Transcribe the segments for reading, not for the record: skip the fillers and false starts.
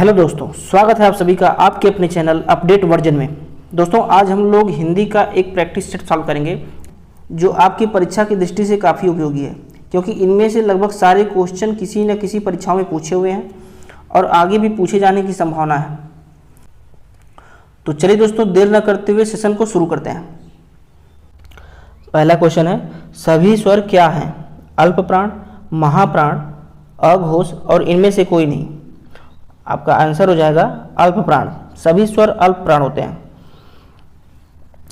Hello दोस्तों, स्वागत है आप सभी का आपके अपने चैनल अपडेट वर्जन में। दोस्तों आज हम लोग हिंदी का एक प्रैक्टिस सेट सॉल्व करेंगे जो आपकी परीक्षा की दृष्टि से काफ़ी उपयोगी है, क्योंकि इनमें से लगभग सारे क्वेश्चन किसी न किसी परीक्षाओं में पूछे हुए हैं और आगे भी पूछे जाने की संभावना है। तो चलिए दोस्तों, देर न करते हुए सेशन को शुरू करते हैं। पहला क्वेश्चन है, सभी स्वर क्या हैं? अल्प प्राण, महाप्राण, अघोष और इनमें से कोई नहीं। आपका आंसर हो जाएगा अल्प प्राण। सभी स्वर अल्प प्राण होते हैं।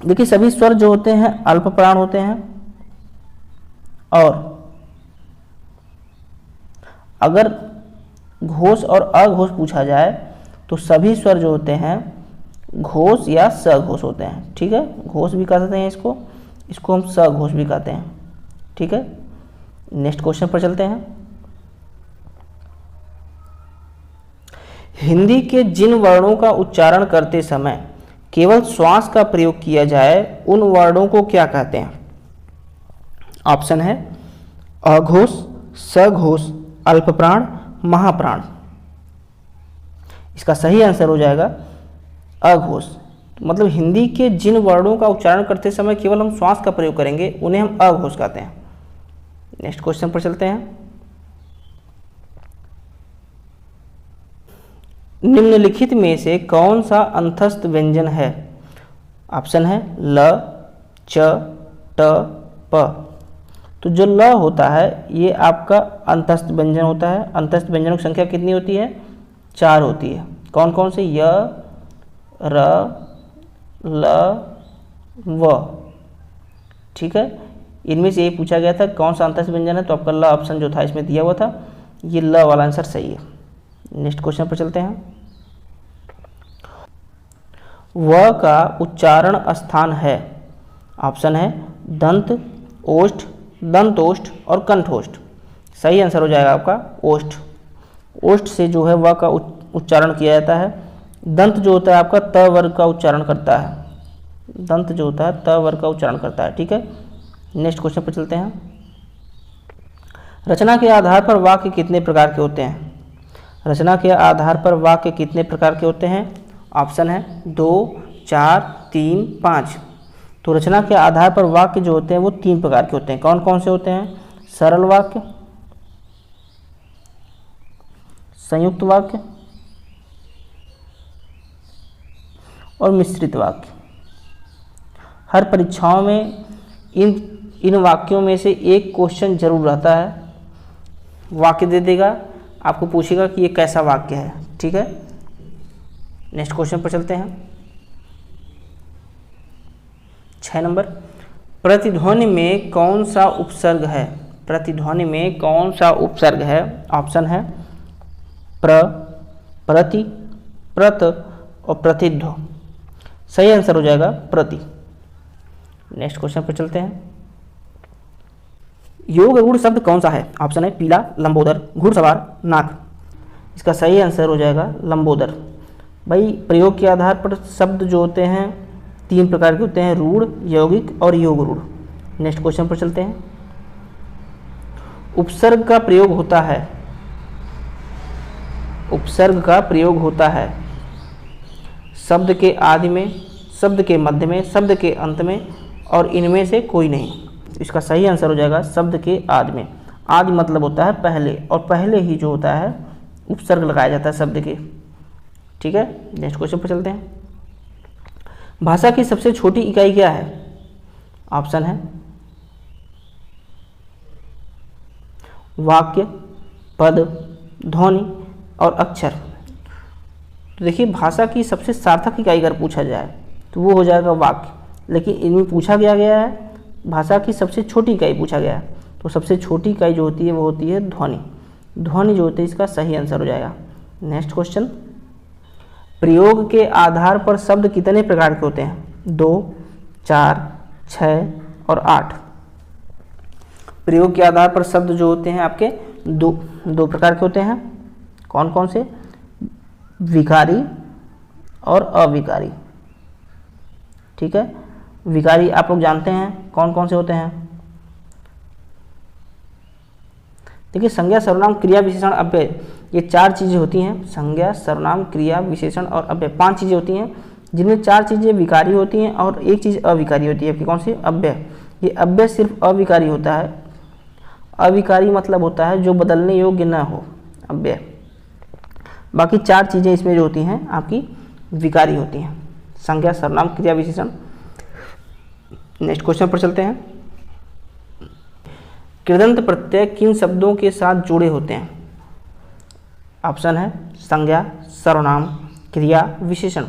देखिए, सभी स्वर जो होते हैं अल्प प्राण होते हैं, और अगर घोष और अघोष पूछा जाए तो सभी स्वर जो होते हैं घोष या सघोष होते हैं। ठीक है, घोष भी कहते हैं इसको हम सघोष भी कहते हैं। ठीक है, नेक्स्ट क्वेश्चन पर चलते हैं। हिंदी के जिन वर्णों का उच्चारण करते समय केवल श्वास का प्रयोग किया जाए उन वर्णों को क्या कहते हैं? ऑप्शन है अघोष, सघोष, अल्पप्राण, महाप्राण। इसका सही आंसर हो जाएगा अघोष। मतलब हिंदी के जिन वर्णों का उच्चारण करते समय केवल हम श्वास का प्रयोग करेंगे उन्हें हम अघोष कहते हैं। नेक्स्ट क्वेश्चन पर चलते हैं। निम्नलिखित में से कौन सा अंतस्थ व्यंजन है? ऑप्शन है ल, च, ट, प। तो जो ल होता है ये आपका अंतस्थ व्यंजन होता है। अंतस्थ व्यंजनों की संख्या कितनी होती है? 4 होती है। कौन कौन से? य, र, ल, व। ठीक है, इनमें से ये पूछा गया था कौन सा अंतस्थ व्यंजन है, तो आपका ल ऑप्शन जो था इसमें दिया हुआ था, ये ल वाला आंसर सही है। नेक्स्ट क्वेश्चन पर चलते हैं। व का उच्चारण स्थान है। ऑप्शन है दंत, ओष्ठ, दंतोष्ठ और कंठोष्ठ। सही आंसर हो जाएगा आपका ओष्ठ। ओष्ठ से जो है व का उच्चारण किया जाता है। दंत जो होता है आपका त वर्ग का उच्चारण करता है। दंत जो होता है त वर्ग का उच्चारण करता है। ठीक है, नेक्स्ट क्वेश्चन पर चलते हैं। रचना के आधार पर वाक्य कितने प्रकार के होते हैं? रचना के आधार पर वाक्य कितने प्रकार के होते हैं? ऑप्शन है 2, 4, 3, 5। तो रचना के आधार पर वाक्य जो होते हैं वो 3 प्रकार के होते हैं। कौन कौन से होते हैं? सरल वाक्य, संयुक्त वाक्य और मिश्रित वाक्य। हर परीक्षाओं में इन वाक्यों में से एक क्वेश्चन जरूर रहता है। वाक्य दे देगा, आपको पूछेगा कि ये कैसा वाक्य है। ठीक है, नेक्स्ट क्वेश्चन पर चलते हैं। 6 नंबर, प्रतिध्वनि में कौन सा उपसर्ग है? प्रतिध्वनि में कौन सा उपसर्ग है? ऑप्शन है प्र, प्रति, प्रत और प्रतिध्व। सही आंसर हो जाएगा प्रति। नेक्स्ट क्वेश्चन पर चलते हैं। योग रूढ़ शब्द कौन सा है? ऑप्शन है पीला, लंबोदर, घुड़सवार, नाक। इसका सही आंसर हो जाएगा लंबोदर। भाई, प्रयोग के आधार पर शब्द जो होते हैं 3 प्रकार के होते हैं, रूढ़, यौगिक और योग रूढ़। नेक्स्ट क्वेश्चन पर चलते हैं। उपसर्ग का प्रयोग होता है। उपसर्ग का प्रयोग होता है शब्द के आदि में, शब्द के मध्य में, शब्द के अंत में और इनमें से कोई नहीं। इसका सही आंसर हो जाएगा शब्द के आदि में। आदि मतलब होता है पहले, और पहले ही जो होता है उपसर्ग लगाया जाता है शब्द के। ठीक है, नेक्स्ट क्वेश्चन पर चलते हैं। भाषा की सबसे छोटी इकाई क्या है? ऑप्शन है वाक्य, पद, ध्वनि और अक्षर। तो देखिए, भाषा की सबसे सार्थक इकाई अगर पूछा जाए तो वो हो जाएगा वाक्य, लेकिन इनमें पूछा गया है भाषा की सबसे छोटी इकाई पूछा गया है, तो सबसे छोटी इकाई जो होती है वो होती है ध्वनि। ध्वनि जो होती है इसका सही आंसर हो जाएगा। नेक्स्ट क्वेश्चन, प्रयोग के आधार पर शब्द कितने प्रकार के होते हैं? 2, 4, 6 और 8। प्रयोग के आधार पर शब्द जो होते हैं आपके दो प्रकार के होते हैं। कौन कौन से? विकारी और अविकारी। ठीक है, विकारी आप लोग जानते हैं कौन कौन से होते हैं। देखिए, संज्ञा, सर्वनाम, क्रिया, विशेषण, अव्यय ये 4 चीज़ें होती हैं, संज्ञा, सर्वनाम, क्रिया, विशेषण और अव्यय। 5 चीज़ें होती हैं जिनमें 4 चीज़ें विकारी होती हैं और एक चीज़ अविकारी होती है। कौन सी? अव्यय। ये अव्यय सिर्फ अविकारी होता है। अविकारी मतलब होता है जो बदलने योग्य न हो, अव्यय। बाकी 4 चीज़ें इसमें जो होती हैं आपकी विकारी होती हैं, संज्ञा, सर्वनाम, क्रिया, विशेषण। नेक्स्ट क्वेश्चन पर चलते हैं। कृदंत प्रत्यय किन शब्दों के साथ जुड़े होते हैं? ऑप्शन है संज्ञा, सर्वनाम, क्रिया, विशेषण।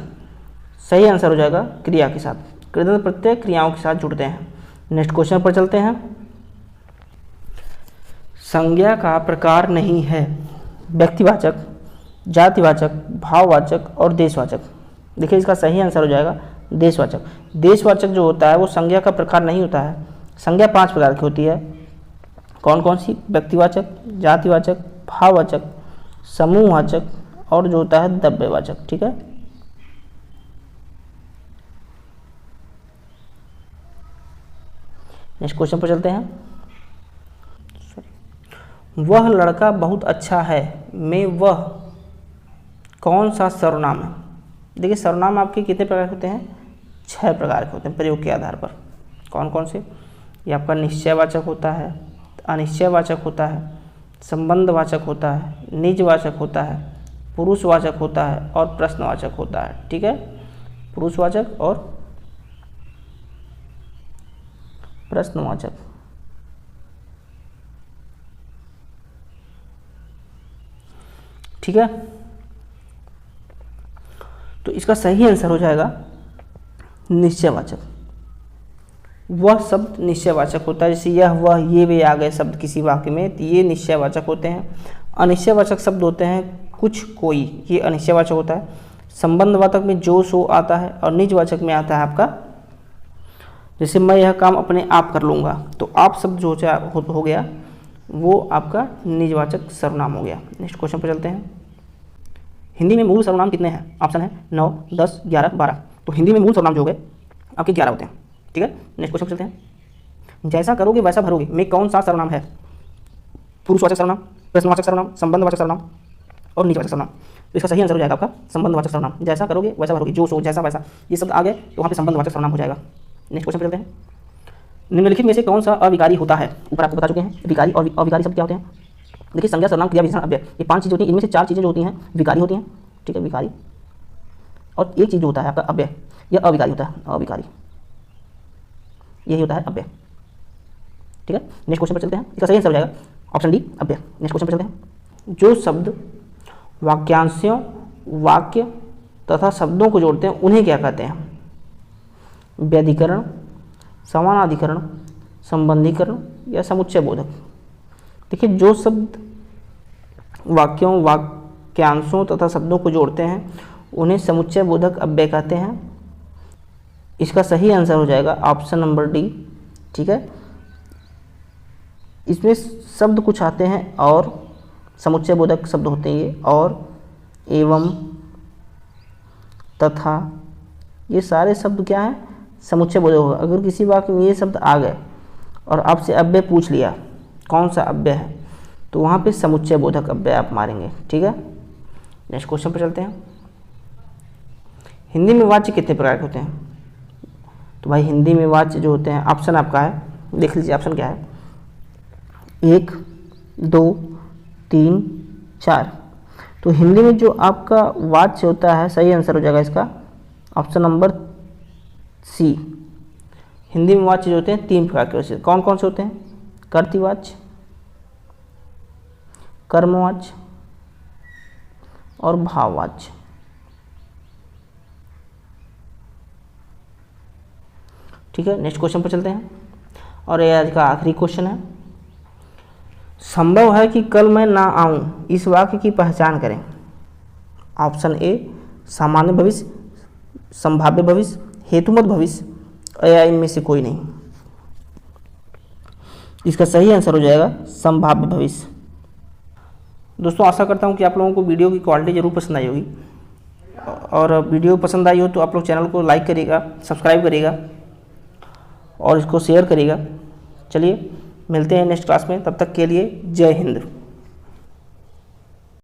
सही आंसर हो जाएगा क्रिया के साथ। कृदंत प्रत्यय क्रियाओं के साथ जुड़ते हैं। नेक्स्ट क्वेश्चन पर चलते हैं। संज्ञा का प्रकार नहीं है व्यक्तिवाचक, जातिवाचक, भाववाचक और देशवाचक। देखिए इसका सही आंसर हो जाएगा देशवाचक। देशवाचक जो होता है वो संज्ञा का प्रकार नहीं होता है। संज्ञा 5 प्रकार की होती है। कौन कौन सी? व्यक्तिवाचक, जातिवाचक, भाववाचक, समूहवाचक और जो होता है द्रव्यवाचक। ठीक है, नेक्स्ट क्वेश्चन पर चलते हैं। वह लड़का बहुत अच्छा है में वह कौन सा सर्वनाम है? देखिए सर्वनाम आपके कितने प्रकार के होते हैं? 6 प्रकार के होते हैं प्रयोग के आधार पर। कौन कौन से? ये आपका निश्चयवाचक होता है, अनिश्चयवाचक होता है, संबंधवाचक होता है, निजवाचक होता है, पुरुषवाचक होता है और प्रश्नवाचक होता है। ठीक है, पुरुषवाचक और प्रश्नवाचक। ठीक है, तो इसका सही आंसर हो जाएगा निश्चयवाचक। वह शब्द निश्चयवाचक होता है, जैसे यह, वह, ये, वे आ गए शब्द किसी वाक्य में, तो ये निश्चयवाचक होते हैं। अनिश्चयवाचक शब्द होते हैं कुछ, कोई, ये अनिश्चयवाचक होता है। संबंधवाचक में जो, सो आता है और निजवाचक में आता है आपका, जैसे मैं यह काम अपने आप कर लूँगा, तो आप शब्द जो हो गया वो आपका निजवाचक सर्वनाम हो गया। नेक्स्ट क्वेश्चन पर चलते हैं। हिंदी में मूल सर्वनाम कितने हैं? ऑप्शन है 9, 10, 11, 12। तो हिंदी में मूल सर्वनाम जो हो गए आपके 11 होते हैं। ठीक है, नेक्स्ट क्वेश्चन पर चलते हैं। जैसा करोगे वैसा भरोगे में कौन सा सर्वनाम है? पुरुषवाचक सर्वनाम, प्रश्नवाचक सर्वनाम, संबंधवाचक सर्वनाम और निजवाचक सर्वनाम। तो इसका सही आंसर हो जाएगा आपका संबंधवाचक सर्वनाम। जैसा करोगे वैसा भरोगे, जो, सो, जैसा, वैसा, ये शब्द आ गए तो वहाँ पे संबंधवाचक सर्वनाम हो जाएगा। नेक्स्ट क्वेश्चन पर चलते हैं। निम्नलिखित में से कौन सा अविकारी होता है? ऊपर आपको बता चुके हैं विकारी और अविकारी शब्द क्या होते हैं। देखिए संज्ञा, सर्वनाम, क्रिया, विशेषण, अव्यय, ये 5 चीज़ होती हैं। इनमें से 4 चीज़ें जो होती हैं विकारी होती हैं। ठीक है, विकारी। और एक चीज़ जो होता है आपका अव्यय, यह अविकारी होता है, अविकारी, यही होता है अव्यय। ठीक है, नेक्स्ट क्वेश्चन पर चलते हैं। इसका सही आंसर हो जाएगा ऑप्शन डी, अव्यय। नेक्स्ट क्वेश्चन पर चलते हैं। जो शब्द वाक्यांशों, वाक्य तथा शब्दों को जोड़ते हैं उन्हें क्या कहते हैं? व्यधिकरण, समानाधिकरण, संबंधीकरण या समुच्चय बोधक। देखिए जो शब्द वाक्यों, वाक्यांशों तथा शब्दों को जोड़ते हैं उन्हें समुच्चय बोधक अव्यय कहते हैं। इसका सही आंसर हो जाएगा ऑप्शन नंबर डी। ठीक है, इसमें शब्द कुछ आते हैं और समुच्चय बोधक शब्द होते हैं ये, और, एवं, तथा, ये सारे शब्द क्या हैं? समुच्चय बोधक होगा। अगर किसी वाक्य में ये शब्द आ गए और आपसे अव्यय पूछ लिया कौन सा अव्यय है, तो वहाँ पे समुच्चय बोधक अव्यय आप मारेंगे। ठीक है, नेक्स्ट क्वेश्चन पर चलते हैं। हिंदी में वाच्य कितने प्रकार के होते हैं? तो भाई हिंदी में वाच्य जो होते हैं, ऑप्शन आपका है, देख लीजिए ऑप्शन क्या है। 1, 2, 3, 4। तो हिंदी में जो आपका वाच्य होता है, सही आंसर हो जाएगा इसका ऑप्शन नंबर सी। हिंदी में वाच्य जो होते हैं 3 प्रकार के होते हैं। कौन कौन से होते हैं? कर्तृवाच्य, कर्मवाच्य और भाववाच्य। ठीक है, नेक्स्ट क्वेश्चन पर चलते हैं और ये आज का आखिरी क्वेश्चन है। संभव है कि कल मैं ना आऊं, इस वाक्य की पहचान करें। ऑप्शन ए सामान्य भविष्य, संभाव्य भविष्य, हेतुमत भविष्य या इनमें से कोई नहीं। इसका सही आंसर हो जाएगा संभाव्य भविष्य। दोस्तों आशा करता हूं कि आप लोगों को वीडियो की क्वालिटी जरूर पसंद आई होगी, और वीडियो पसंद आई हो तो आप लोग चैनल को लाइक करिएगा, सब्सक्राइब करिएगा और इसको शेयर करिएगा। चलिए मिलते हैं नेक्स्ट क्लास में, तब तक के लिए जय हिंद।